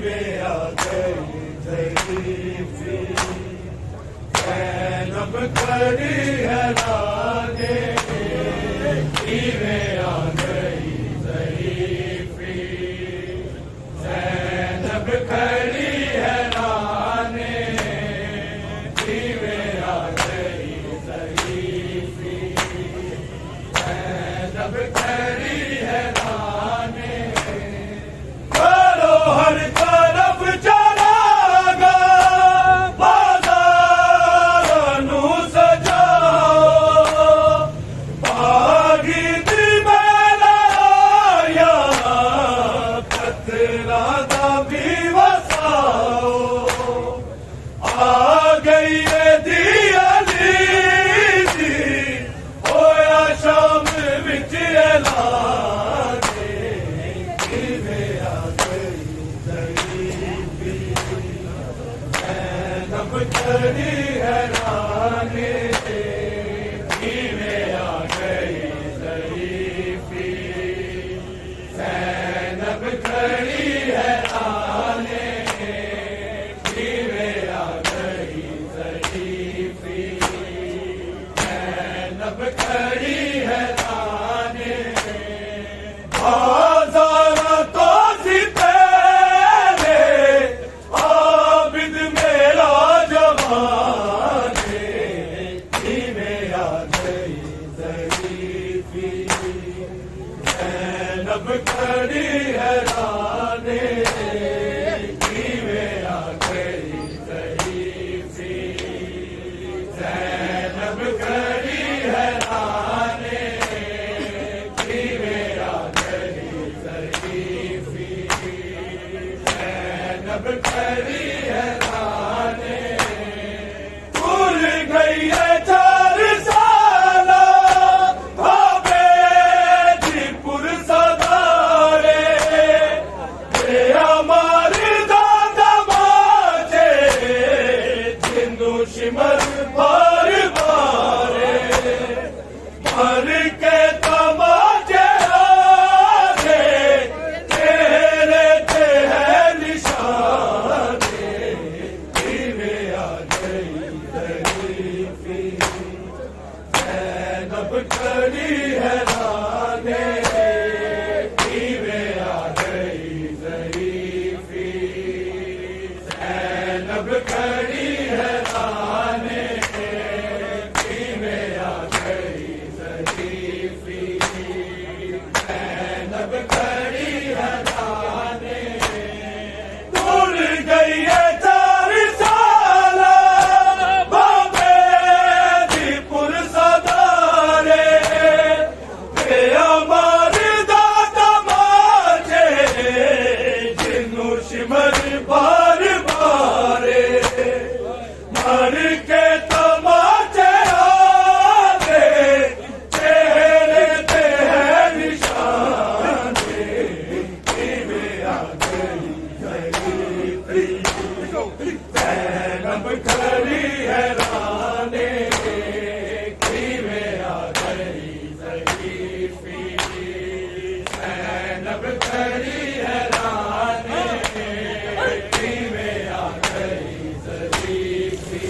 में आ गई ज़रीफ़ी ज़ैनब खड़ी है राने में आ गई ज़रीफ़ी ज़ैनब खड़ी है राने में आ गई ज़रीफ़ी ज़ैनब खड़ी है राने करो हर तरफ चलागा बाज़ार नू सजाओ बागी दी मैलाया पत्थरा दा भी वसाओ आ गई है दियाली दी होया शाम विच ऐलाने में आ गई ज़रीफ़ी ज़ैनब खड़ी है राने में आ गई ज़रीफ़ी ज़ैनब खड़ी है राने में आ गई ज़रीफ़ी ज़ैनब खड़ी है राने बाज़ारा तो सी पहले आबिद मेरा जवाने में आ गई ज़रीफ़ी ज़ैनब खड़ी है राने में आ गई ज़रीफ़ी ज़ैनब खड़ी है राने में आ गई ज़रीफ़ी ज़ैनब खड़ी है राने भूल गई है 4 साला भावे जी पुरसदारे हमारे दादा माचे जिंदू शिमर बार बारे मर के तमाचे आगे तेरे ते है निशाने में आ गई ज़रीफ़ी ज़ैनब खड़ी है राने में आ गई ज़रीफ़ी ज़ैनब खड़ी है राने में आ गई ज़रीफ़ी ज़ैनब खड़ी है राने भूल गई है 4 साला बाबे जी पुरसदारे हमारे दादा माचे जिन्नू शिमर बार बारे मर के तमाचे आगे चेहरे ते है निशाने में आ गई ज़रीफ़ी ज़ैनब खड़ी है राने में आ गई ज़रीफ़ी ज़ैनब खड़ी है राने में आ गई ज़रीफ़ी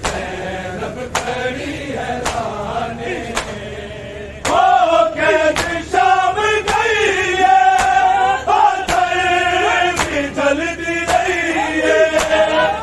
ज़ैनब खड़ी है राने हो कैद शाम गई है बादल भी जलती रही है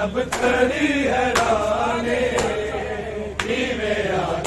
सब करी हैराने, किवें आ